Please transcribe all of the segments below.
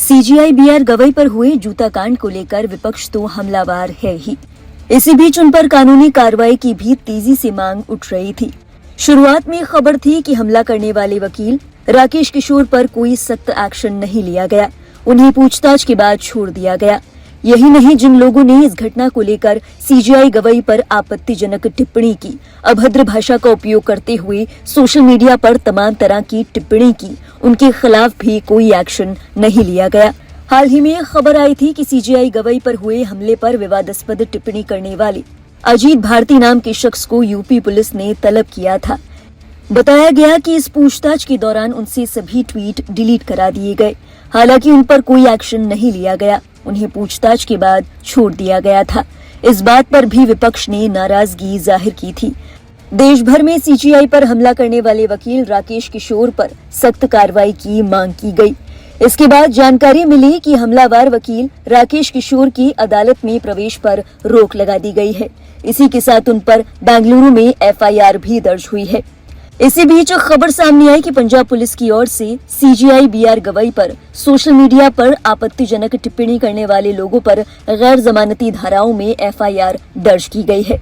CGI B R Gavai पर हुए जूता कांड को लेकर विपक्ष तो हमलावर है ही। इसी बीच उन पर कानूनी कार्रवाई की भी तेजी से मांग उठ रही थी। शुरुआत में खबर थी कि हमला करने वाले वकील राकेश किशोर पर कोई सख्त एक्शन नहीं लिया गया, उन्हें पूछताछ के बाद छोड़ दिया गया। यही नहीं, जिन लोगों ने इस घटना को लेकर सीजीआई गवई पर आपत्तिजनक टिप्पणी की, अभद्र भाषा का उपयोग करते हुए सोशल मीडिया पर तमाम तरह की टिप्पणी की, उनके खिलाफ भी कोई एक्शन नहीं लिया गया। हाल ही में खबर आई थी कि सीजीआई गवई पर हुए हमले पर विवादास्पद टिप्पणी करने वाले अजीत भारती नाम के शख्स को यूपी पुलिस ने तलब किया था। बताया गया कि इस पूछताछ के दौरान उनसे सभी ट्वीट डिलीट करा दिए गए। हालांकि उन पर कोई एक्शन नहीं लिया गया, उन्हें पूछताछ के बाद छोड़ दिया गया था। इस बात पर भी विपक्ष ने नाराजगी जाहिर की थी। देश भर में सीजीआई पर हमला करने वाले वकील राकेश किशोर पर सख्त कार्रवाई की मांग की गई। इसके बाद जानकारी मिली कि हमलावर वकील राकेश किशोर की अदालत में प्रवेश पर रोक लगा दी गई है। इसी के साथ उन पर बेंगलुरु में एफआईआर भी दर्ज हुई है। इसी बीच खबर सामने आई कि पंजाब पुलिस की ओर से सीजीआई बीआर गवई पर सोशल मीडिया पर आपत्तिजनक टिप्पणी करने वाले लोगों पर गैर जमानती धाराओं में एफआईआर दर्ज की गई है।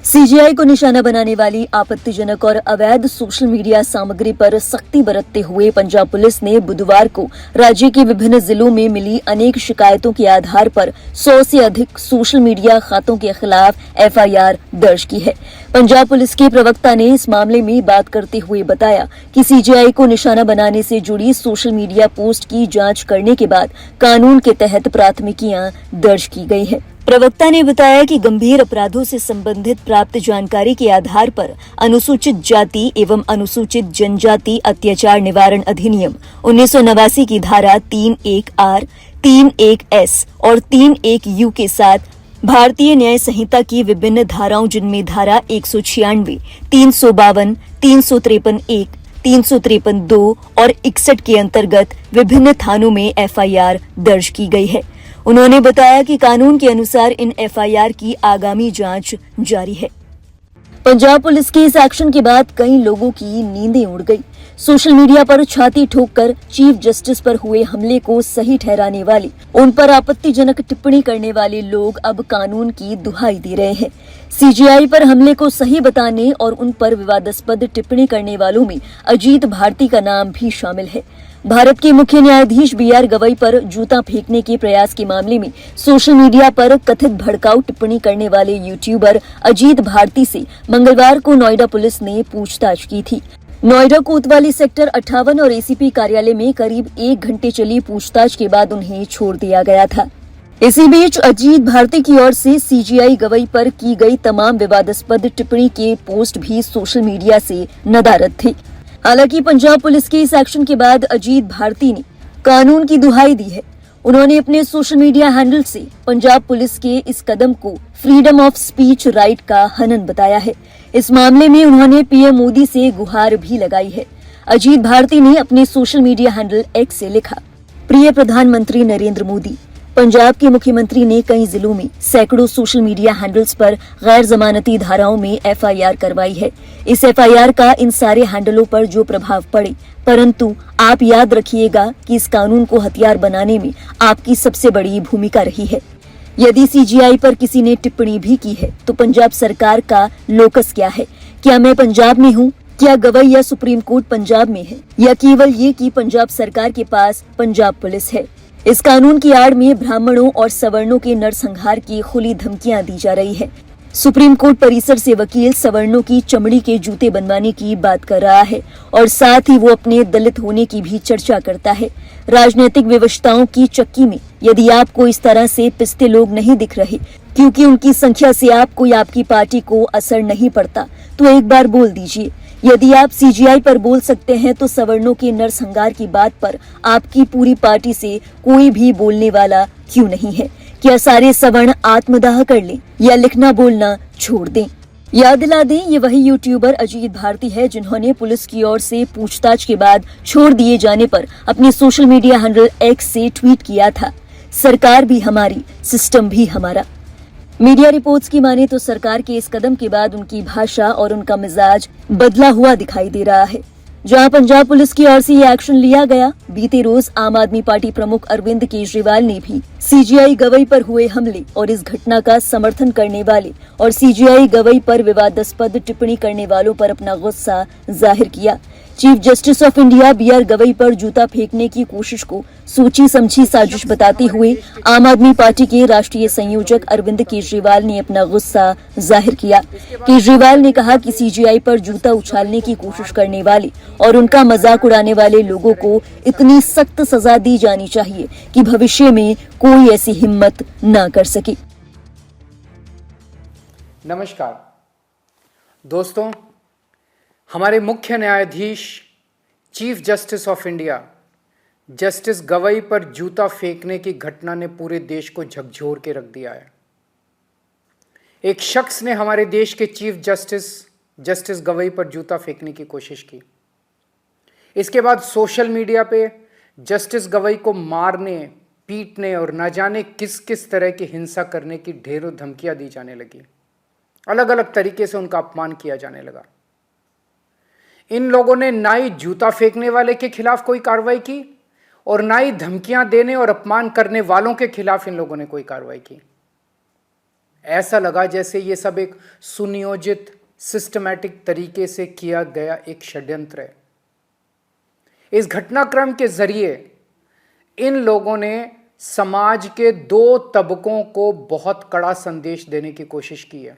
सीजीआई को निशाना बनाने वाली आपत्तिजनक और अवैध सोशल मीडिया सामग्री पर सख्ती बरतते हुए पंजाब पुलिस ने बुधवार को राज्य के विभिन्न जिलों में मिली अनेक शिकायतों के आधार पर 100 से अधिक सोशल मीडिया खातों के खिलाफ एफआईआर दर्ज की है। पंजाब पुलिस के प्रवक्ता ने इस मामले में बात करते हुए बताया कि सीजीआई को निशाना बनाने से जुड़ी सोशल मीडिया पोस्ट की जांच करने के बाद कानून के तहत प्राथमिकियां दर्ज की गई है। प्रवक्ता ने बताया कि गंभीर अपराधों से संबंधित प्राप्त जानकारी के आधार पर अनुसूचित जाति एवं अनुसूचित जनजाति अत्याचार निवारण अधिनियम 1989 की धारा 3(1)R, 3(1)S और 3(1)U के साथ भारतीय न्याय संहिता की विभिन्न धाराओं, जिनमें धारा 196, 352, 353(1), 353(2) और 61 के अंतर्गत विभिन्न थानों में एफआईआर दर्ज की गई है। उन्होंने बताया कि कानून के अनुसार इन एफआईआर की आगामी जांच जारी है। पंजाब पुलिस के इस एक्शन के बाद कई लोगों की नींदें उड़ गई। सोशल मीडिया पर छाती ठोककर चीफ जस्टिस पर हुए हमले को सही ठहराने वाले, उन पर आपत्तिजनक टिप्पणी करने वाले लोग अब कानून की दुहाई दे रहे हैं। सीजीआई पर हमले को सही बताने और उन पर विवादास्पद टिप्पणी करने वालों में अजीत भारती का नाम भी शामिल है। भारत के मुख्य न्यायाधीश बीआर गवई पर जूता फेंकने के प्रयास के मामले में सोशल मीडिया पर कथित भड़काऊ टिप्पणी करने वाले यूट्यूबर अजीत भारती से मंगलवार को नोएडा पुलिस ने पूछताछ की थी। नोएडा कोतवाली सेक्टर 58 और एसीपी कार्यालय में करीब 1 घंटे चली पूछताछ के बाद उन्हें छोड़ दिया गया था। इसी बीच अजीत भारती की ओर से सीजीआई गवई पर की गई तमाम विवादास्पद टिप्पणी के पोस्ट भी सोशल मीडिया से नदारद थे। हालांकि पंजाब पुलिस के इस एक्शन के बाद अजीत भारती ने कानून की दुहाई दी है। उन्होंने अपने सोशल मीडिया हैंडल से पंजाब पुलिस के इस कदम को फ्रीडम ऑफ स्पीच राइट का हनन बताया है। इस मामले में उन्होंने पीएम मोदी से गुहार भी लगाई है। अजीत भारती ने अपने सोशल मीडिया हैंडल एक्स से लिखा, प्रिय प्रधानमंत्री नरेंद्र मोदी, पंजाब के मुख्यमंत्री ने कई जिलों में सैकड़ों सोशल मीडिया हैंडल्स पर गैर जमानती धाराओं में एफआईआर करवाई है। इस एफआईआर का इन सारे हैंडलों पर जो प्रभाव पड़े, परंतु आप याद रखिएगा कि इस कानून को हथियार बनाने में आपकी सबसे बड़ी भूमिका रही है। यदि सीजीआई पर किसी ने टिप्पणी भी की है तो पंजाब सरकार का लोकस क्या है? क्या मैं पंजाब में हूँ? क्या गवई या सुप्रीम कोर्ट पंजाब में है, या केवल ये कि पंजाब सरकार के पास पंजाब पुलिस है? इस कानून की आड़ में ब्राह्मणों और सवर्णों के नरसंहार की खुली धमकियां दी जा रही है। सुप्रीम कोर्ट परिसर से वकील सवर्णों की चमड़ी के जूते बनवाने की बात कर रहा है और साथ ही वो अपने दलित होने की भी चर्चा करता है। राजनीतिक विवशताओं की चक्की में यदि आपको इस तरह से पिसते लोग नहीं दिख रहे क्योंकि उनकी संख्या से आपको या आपकी पार्टी को असर नहीं पड़ता, तो एक बार बोल दीजिए। यदि आप सीजीआई पर बोल सकते हैं तो सवर्णों के नरसंहार की बात पर आपकी पूरी पार्टी से कोई भी बोलने वाला क्यों नहीं है? क्या सारे सवर्ण आत्मदाह कर लें या लिखना बोलना छोड़ दें? याद दिला दें, ये वही यूट्यूबर अजीत भारती है जिन्होंने पुलिस की ओर से पूछताछ के बाद छोड़ दिए जाने पर अपने सोशल मीडिया हैंडल एक्स से ट्वीट किया था, सरकार भी हमारी, सिस्टम भी हमारा। मीडिया रिपोर्ट्स की माने तो सरकार के इस कदम के बाद उनकी भाषा और उनका मिजाज बदला हुआ दिखाई दे रहा है। जहां पंजाब पुलिस की ओर से ये एक्शन लिया गया। बीते रोज आम आदमी पार्टी प्रमुख अरविंद केजरीवाल ने भी सीजीआई गवई पर हुए हमले और इस घटना का समर्थन करने वाले और सीजीआई गवई पर विवादास्पद टिप्पणी करने वालों पर अपना गुस्सा जाहिर किया। Chief justice of India B R. Gavai पर जूता फेंकने की कोशिश को सोची समझी साजिश बताते हुए आम आदमी पार्टी के राष्ट्रीय संयोजक अरविंद केजरीवाल ने अपना गुस्सा जाहिर किया। केजरीवाल ने कहा कि सीजीआई पर जूता उछालने की कोशिश करने वाले और उनका मजाक उड़ाने वाले लोगों को इतनी सख्त सजा दी जानी चाहिए कि भविष्य में कोई ऐसी हिम्मत न कर सके। नमस्कार दोस्तों, हमारे मुख्य न्यायाधीश chief justice of India justice Gavai पर जूता फेंकने की घटना ने पूरे देश को झकझोर के रख दिया है। एक शख्स ने हमारे देश के चीफ जस्टिस गवई पर जूता फेंकने की कोशिश की। इसके बाद सोशल मीडिया पे जस्टिस गवई को मारने, पीटने और न जाने किस किस तरह की हिंसा करने की ढेरों धमकियां दी जाने लगी। अलग अलग तरीके से उनका अपमान किया जाने लगा। इन लोगों ने ना ही जूता फेंकने वाले के खिलाफ कोई कार्रवाई की और ना ही धमकियां देने और अपमान करने वालों के खिलाफ इन लोगों ने कोई कार्रवाई की। ऐसा लगा जैसे ये सब एक सुनियोजित सिस्टमैटिक तरीके से किया गया एक षड्यंत्र है। इस घटनाक्रम के जरिए इन लोगों ने समाज के दो तबकों को बहुत कड़ा संदेश देने की कोशिश की है।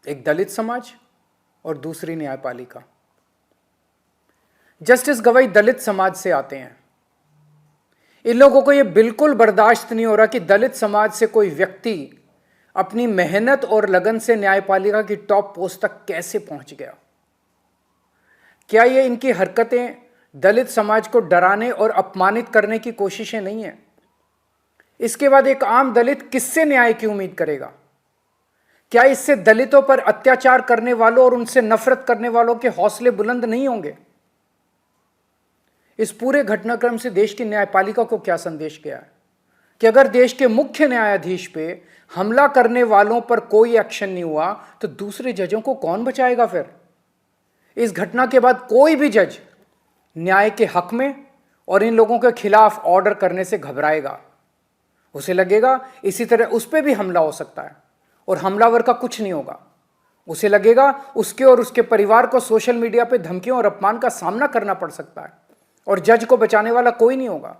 एक दलित समाज और दूसरी न्यायपालिका। जस्टिस गवई दलित समाज से आते हैं। इन लोगों को यह बिल्कुल बर्दाश्त नहीं हो रहा कि दलित समाज से कोई व्यक्ति अपनी मेहनत और लगन से न्यायपालिका की टॉप पोस्ट तक कैसे पहुंच गया। क्या ये इनकी हरकतें दलित समाज को डराने और अपमानित करने की कोशिशें नहीं है? इसके बाद एक आम दलित किससे न्याय की उम्मीद करेगा? क्या इससे दलितों पर अत्याचार करने वालों और उनसे नफरत करने वालों के हौसले बुलंद नहीं होंगे? इस पूरे घटनाक्रम से देश की न्यायपालिका को क्या संदेश गया है कि अगर देश के मुख्य न्यायाधीश पे हमला करने वालों पर कोई एक्शन नहीं हुआ तो दूसरे जजों को कौन बचाएगा? फिर इस घटना के बाद कोई भी जज न्याय के हक में और इन लोगों के खिलाफ ऑर्डर करने से घबराएगा। उसे लगेगा इसी तरह उस पर भी हमला हो सकता है और हमलावर का कुछ नहीं होगा। उसे लगेगा उसके और उसके परिवार को सोशल मीडिया पे धमकियों और अपमान का सामना करना पड़ सकता है और जज को बचाने वाला कोई नहीं होगा।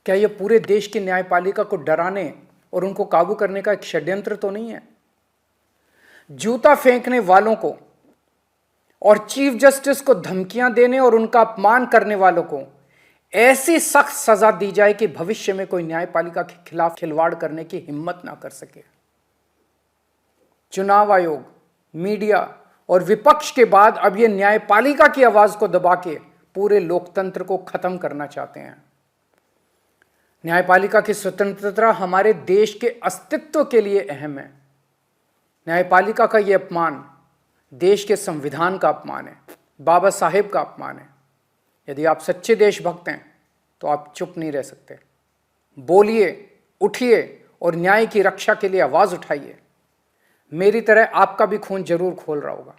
क्या यह पूरे देश की न्यायपालिका को डराने और उनको काबू करने का एक षड्यंत्र तो नहीं है? जूता फेंकने वालों को और चीफ जस्टिस को धमकियां देने और उनका अपमान करने वालों को ऐसी सख्त सजा दी जाए कि भविष्य में कोई न्यायपालिका के खिलाफ खिलवाड़ करने की हिम्मत ना कर सके। चुनाव आयोग, मीडिया और विपक्ष के बाद अब ये न्यायपालिका की आवाज को दबा के पूरे लोकतंत्र को खत्म करना चाहते हैं। न्यायपालिका की स्वतंत्रता हमारे देश के अस्तित्व के लिए अहम है। न्यायपालिका का यह अपमान देश के संविधान का अपमान है, बाबा साहेब का अपमान है। यदि आप सच्चे देशभक्त हैं तो आप चुप नहीं रह सकते। बोलिए, उठिए और न्याय की रक्षा के लिए आवाज उठाइए। मेरी तरह आपका भी खून जरूर खोल रहा होगा।